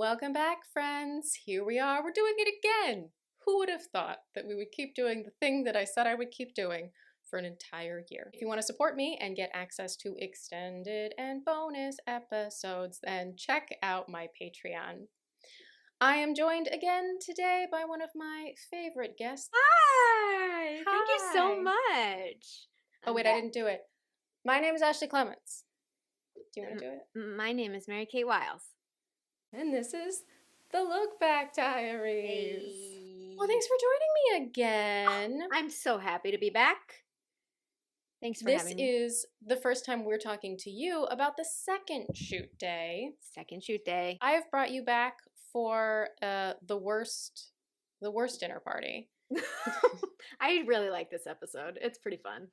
Welcome back, friends. Here we are. We're doing it again. Who would have thought that we would keep doing the thing that I said I would keep doing for an entire year? If you want to support me and get access to extended and bonus episodes, then check out my Patreon. I am joined again today by one of my favorite guests. Hi! Thank you so Hi. much. Oh, wait, I didn't do it. My name is Ashley Clements. Do you want to do it? My name is Mary Kate Wiles. And this is the Look Back Diaries. Hey. Well, thanks for joining me again. I'm so happy to be back. Thanks for having me. This is the first time we're talking to you about the second shoot day. Second shoot day. I have brought you back for the worst dinner party. I really like this episode. It's pretty fun.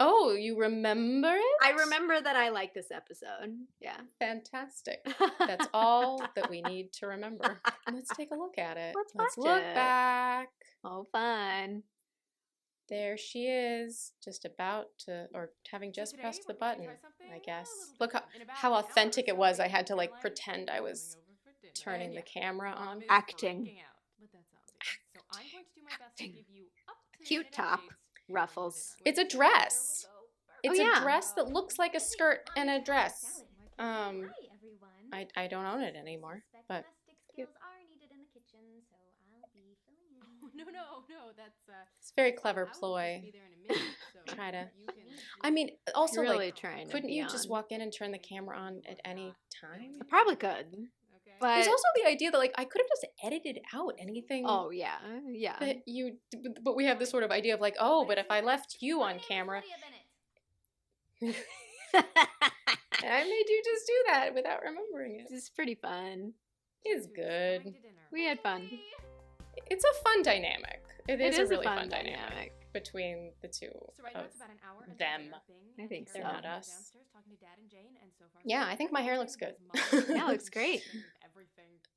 Oh, you remember it? I remember that I like this episode. Yeah. Fantastic. That's all that we need to remember. Let's take a look at it. Let's watch look it. back. Oh, fun. There she is, just about to, or having just pressed the button, I guess. Look how authentic it was. I had to like pretend I was turning the camera on. Acting. Cute top. Ruffles. It's a dress. It's yeah. a dress that looks like a skirt and a dress. I don't own it anymore, but No, that's it's a very clever ploy. Try to. I mean, also Really like, trying to couldn't be you just on. walk in and turn the camera on at any time? I probably could. But There's also the idea that like I could have just edited out anything. oh yeah. That you, but we have this sort of idea of like, oh, but if I left you on camera, I made you just do that without remembering it. It's pretty fun. It's good. We had fun. It's a fun dynamic. It is a really fun fun dynamic between the two of them. I think so. They're not us. Yeah, I think my hair looks good. Yeah, it looks great.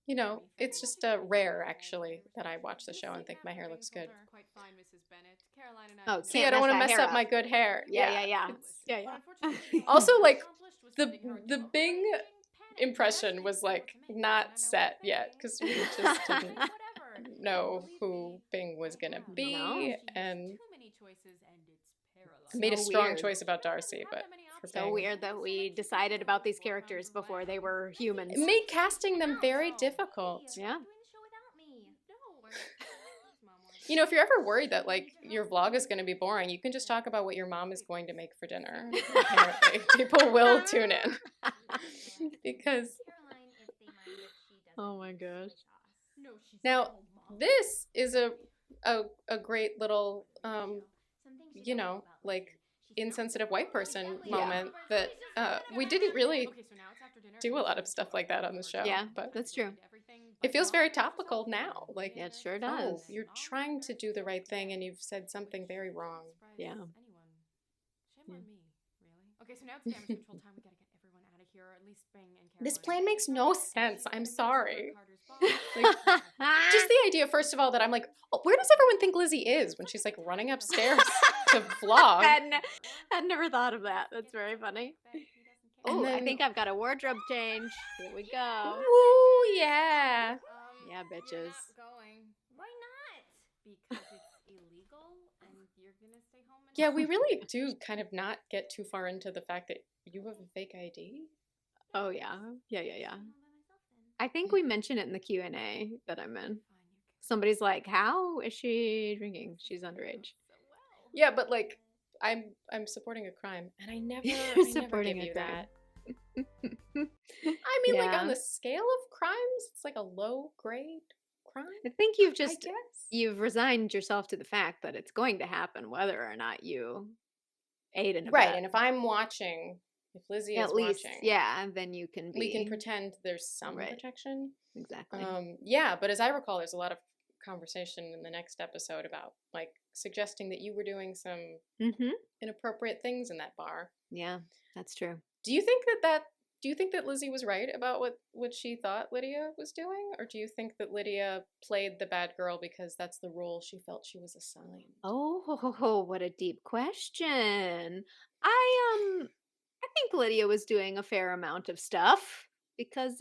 You know, it's just rare actually that I watch the show and think my hair looks good. Oh, See, I don't want to mess up my good hair. Yeah. Also, like the Bing impression was like not set yet because we just didn't know who Bing was gonna be, and made a strong choice about Darcy, but for so Bing. weird that we decided about these characters before they were humans. It made casting them very difficult. Yeah. You know, if you're ever worried that like your vlog is going to be boring, you can just talk about what your mom is going to make for dinner. Apparently, people will tune in because. Oh my gosh. Now, this is a great little, you know, like insensitive white person moment that we didn't really do a lot of stuff like that on the show. Yeah, but that's true. It feels very topical now. Like, Yeah, it sure does. oh, you're trying to do the right thing and you've said something very wrong. Yeah. Okay, so now it's damage control time. We gotta get everyone out of here, or at least Bing and Caroline. This plan makes no sense. I'm sorry. Like, just the idea, first of all, that I'm like, oh, where does everyone think Lizzie is when she's like running upstairs to vlog? I'd never thought of that. That's very funny. Oh, I think I've got a wardrobe change. Here we go. Ooh, yeah. Yeah, bitches. Why not? Because it's illegal and you're gonna stay home. Yeah, we really do kind of not get too far into the fact that you have a fake ID. Oh yeah. Yeah. I think we mentioned it in the Q&A that I'm in. Somebody's like, "How is she drinking? She's underage." Yeah, but like, I'm supporting a crime, and I never supporting give a you crime. that. I mean, like Yeah. on the scale of crimes, it's like a low grade crime. I think I guess. you've resigned yourself to the fact that it's going to happen, whether or not you aid in a Right, bet. and if I'm watching, if Lizzie At is least, watching, yeah, then you can be. we can pretend there's some Right. protection. Exactly. Yeah, but as I recall, there's a lot of conversation in the next episode about like suggesting that you were doing some inappropriate things in that bar. Yeah, that's true. Do you think that Lizzie was right about what she thought Lydia was doing, or do you think that Lydia played the bad girl because that's the role she felt she was assigned? Oh, what a deep question. I think Lydia was doing a fair amount of stuff because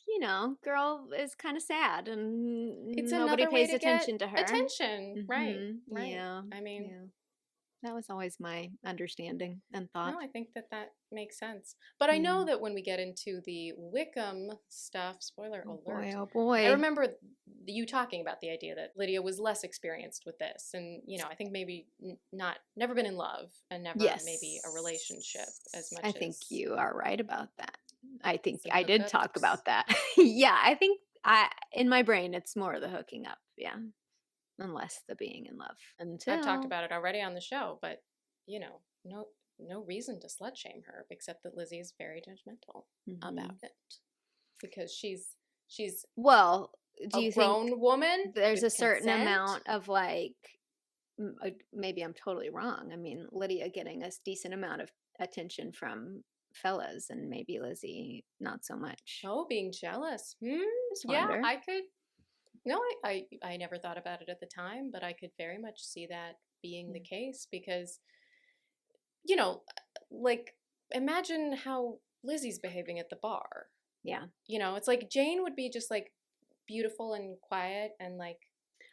you know, girl is kind of sad and It's nobody another way pays to get attention to her. attention. Right. Right. Yeah. I mean, Yeah. That was always my understanding and thought. no, I think that makes sense. But I know that when we get into the Wickham stuff, spoiler Oh alert, boy, oh boy. I remember you talking about the idea that Lydia was less experienced with this, and I think maybe never been in love and never maybe a relationship as much I think as you are right about that. I think some I did talk hookups. about that. Yeah, I think in my brain it's more the hooking up. Yeah. Unless the being in love. I've talked Until about it already on the show, but no reason to slut shame her except that Lizzie is very judgmental about it because she's well, do a you think grown woman there's with a certain consent. amount of like maybe I'm totally wrong. I mean, Lydia getting a decent amount of attention from fellas and maybe Lizzie not so much. Oh, being jealous. Just Yeah, wonder. I could. No, I never thought about it at the time, but I could very much see that being the case because, you know, like imagine how Lizzie's behaving at the bar. Yeah. It's like Jane would be just like beautiful and quiet and like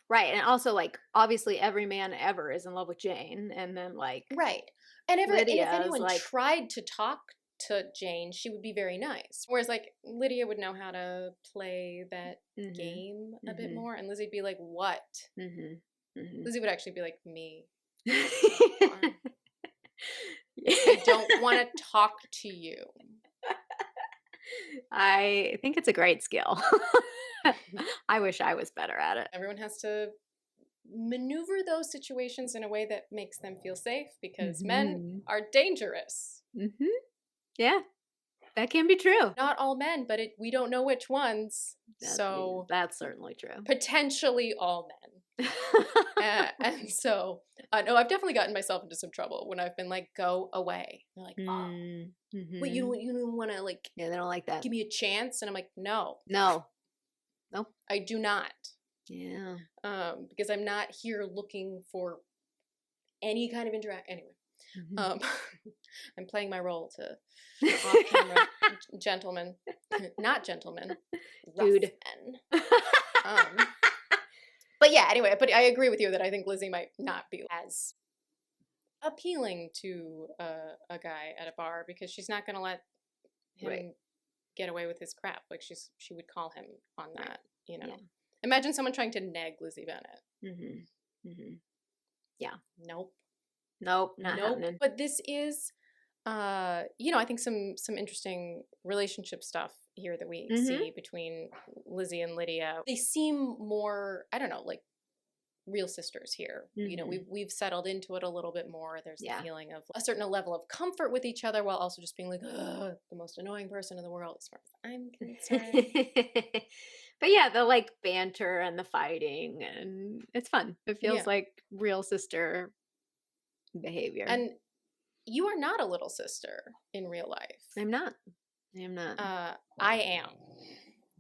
Right. And also like obviously every man ever is in love with Jane. And then like right. And if Lydia is anyone like tried to talk to Jane, she would be very nice. Whereas like Lydia would know how to play that game a bit more, and Lizzie'd be like, "What?" Lizzie would actually be like, "Me. I don't want to talk to you." I think it's a great skill. I wish I was better at it. Everyone has to maneuver those situations in a way that makes them feel safe because men are dangerous. Yeah, that can be true. Not all men, but we don't know which ones. So That's certainly true. potentially all men. And so, no, I've definitely gotten myself into some trouble when I've been like, "Go away." They're like, "Oh, wait, you don't want to like Yeah, they don't like that. give me a chance?" And I'm like, "No, No. Nope. I do not." Yeah. Because I'm not here looking for any kind of interact. Anyway, I'm playing my role to off-camera gentlemen, not gentlemen, Dude. rough men. But yeah, anyway, but I agree with you that I think Lizzie might not be as appealing to a guy at a bar because she's not going to let him get away with his crap. Like she would call him on that, Yeah. Imagine someone trying to nag Lizzie Bennett. Yeah. Nope. Nope, not happening. But this is, I think some interesting relationship stuff here that we see between Lizzie and Lydia. They seem more, I don't know, like real sisters here. We've settled into it a little bit more. There's the feeling of a certain level of comfort with each other while also just being like, the most annoying person in the world as far as I'm concerned. But yeah, the like banter and the fighting, and it's fun. It feels like real sister behavior. And you are not a little sister in real life. I'm not. I am not. I am.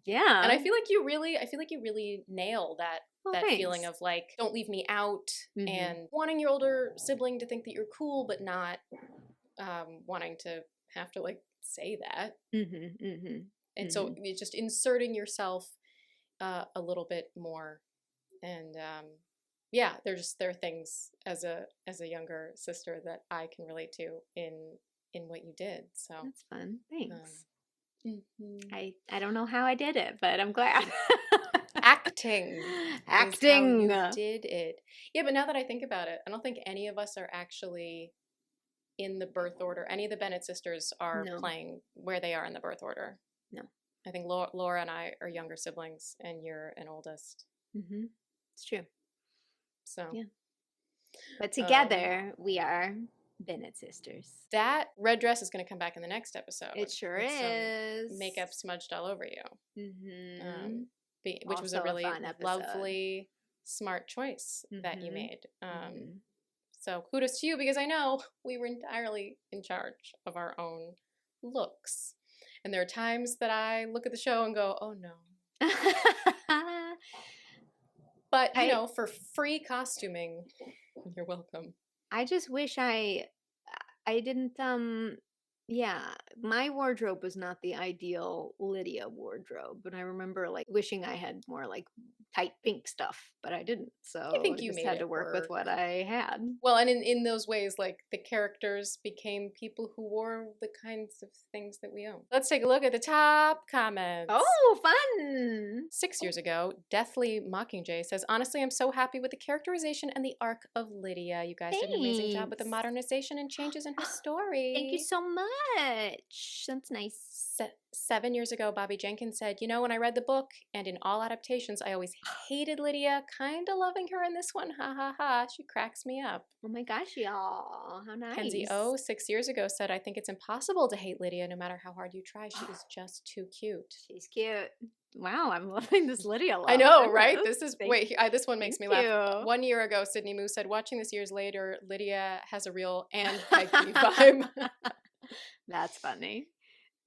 Yeah. And I feel like you really nail that feeling of like, don't leave me out, and wanting your older sibling to think that you're cool, but not wanting to have to like say that. And so it's just inserting yourself a little bit more, and there are things as a younger sister that I can relate to in what you did. So that's fun. Thanks. I don't know how I did it, but I'm glad. Acting. Acting. Is how you did it. Yeah, but now that I think about it, I don't think any of us are actually in the birth order. Any of the Bennett sisters are playing where they are in the birth order. No. I think Laura and I are younger siblings, and you're an oldest. It's true. So. Yeah. But together, we are Bennett sisters. That red dress is going to come back in the next episode. It sure is. Makeup smudged all over you. Which also was a really lovely, smart choice that you made. So kudos to you, because I know we were entirely in charge of our own looks. And there are times that I look at the show and go, oh no. But, for free costuming, you're welcome. I just wish I didn't Yeah, my wardrobe was not the ideal Lydia wardrobe, but I remember like wishing I had more like tight pink stuff, but I didn't. I So think I you just made had to it work with work. what I had. Well, and in those ways, like the characters became people who wore the kinds of things that we own. Let's take a look at the top comments. Oh, fun! 6 years ago, Deathly Mockingjay says, honestly, I'm so happy with the characterization and the arc of Lydia. You guys did an amazing job with the Thanks. modernization and changes in her Thank you story. so much. That's nice. 7 years ago, Bobby Jenkins said, when I read the book and in all adaptations, I always hated Lydia, kind of loving her in this one. Ha ha ha. She cracks me up. Oh my gosh, y'all. How Kenzie nice. O, 6 years ago, said, I think it's impossible to hate Lydia no matter how hard you try. She is just too cute. She's cute. Wow, I'm loving this Lydia love. I know, right? Goodness. This one makes Thank me laugh. you. 1 year ago, Sydney Moo said, watching this years later, Lydia has a real and Peggy vibe. That's funny.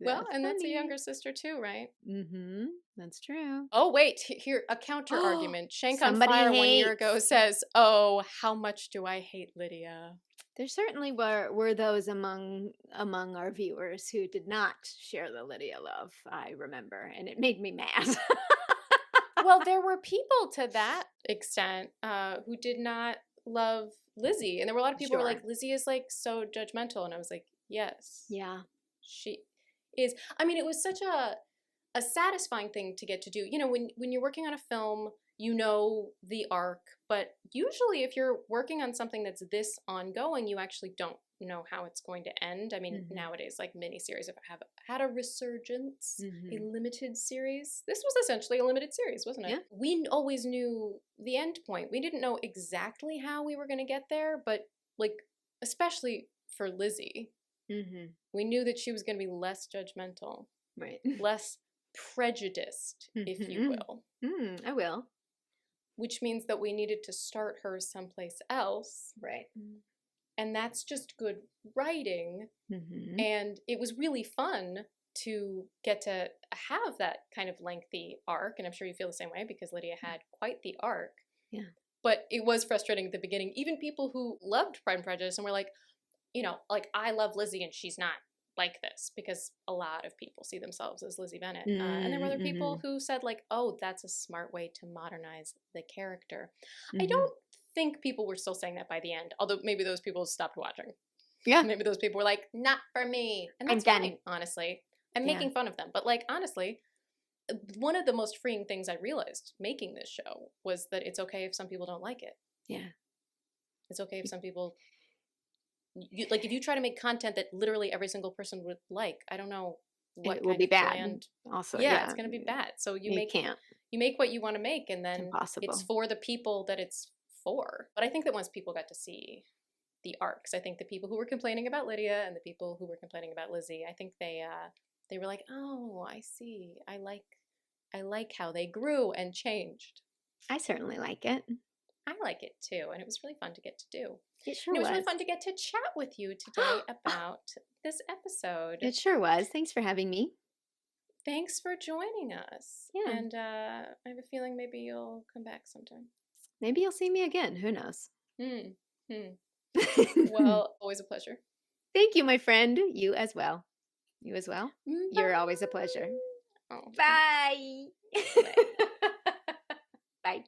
Well, That's and that's a funny. younger sister too, right? Mm-hmm. That's true. Oh, wait, here, a counter argument. Shank on Somebody Fire 1 year ago hates. says, oh, how much do I hate Lydia? There certainly were those among our viewers who did not share the Lydia love, I remember, and it made me mad. Well, there were people to that extent who did not love Lizzie. And there were a lot of people who were Sure. like, Lizzie is like so judgmental. And I was like, yes, Yeah. she is. I mean, it was such a satisfying thing to get to do. When you're working on a film, you know the arc, but usually if you're working on something that's this ongoing, you actually don't know how it's going to end. I mean, Mhm. nowadays, like miniseries have had a resurgence, a Mhm. limited series. This was essentially a limited series, wasn't it? Yeah. We always knew the end point. We didn't know exactly how we were going to get there, but like, especially for Lizzie, Mhm. we knew that she was going to be less judgmental, Right. less prejudiced, if you Mhm. will, I will. which means that we needed to start her someplace else. Right. And that's just good writing. Mhm. And it was really fun to get to have that kind of lengthy arc. And I'm sure you feel the same way because Lydia had quite the arc. Yeah. But it was frustrating at the beginning. Even people who loved Pride and Prejudice and were like, like I love Lizzie and she's not like this, because a lot of people see themselves as Lizzie Bennet. And there were other people Mhm. who said like, oh, that's a smart way to modernize the character. I Mhm. don't think people were still saying that by the end, although maybe those people stopped watching. Yeah. Maybe those people were like, not for me. And I'm that's done. fine, honestly. I'm Yeah. making fun of them. But like, honestly, one of the most freeing things I realized making this show was that it's okay if some people don't like it. Yeah. It's okay if some people, like if you try to make content that literally every single person would like, I don't know what It will kind be of bad. brand. Also, Yeah, yeah. it's going to be bad. So you You can't. make what you want to make, and It's then impossible. it's for the people that it's for. But I think that once people got to see the arcs, I think the people who were complaining about Lydia and the people who were complaining about Lizzie, I think they were like, oh, I see. I like how they grew and changed. I certainly like it. I like it too, and it was really fun to get to do. It sure And it was was. really fun to get to chat with you today about this episode. It sure was. Thanks for having me. Thanks for joining us. Yeah. And I have a feeling maybe you'll come back sometime. Maybe you'll see me again. Who knows? Well, always a pleasure. Thank you, my friend. You as well. You as well. Bye. You're always a pleasure. Oh, Bye. Bye.